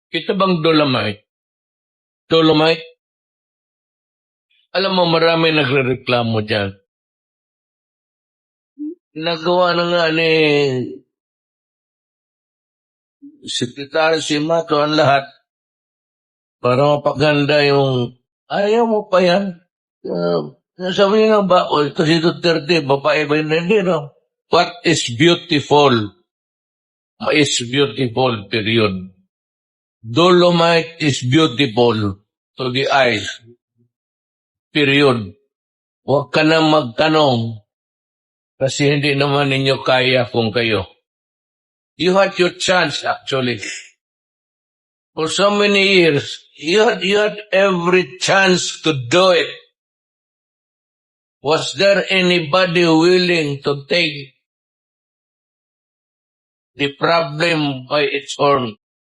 Ito bang Dolomite? Dolomite? Alam mo, marami nagre-reklamo dyan. Nagawa na nga ni Secretary Simato ang lahat para mapaganda yung ayaw mo pa yan. Sabi nga ba, ito si Duterte, babae ba yun? Hindi, no? What is beautiful is beautiful, period. Dolomite is beautiful to the eyes, period. Huwag ka na magtanong kasi hindi naman ninyo kaya kung kayo. You had your chance, actually. For so many years, you had every chance to do it. Was there anybody willing to take the problem by its horn?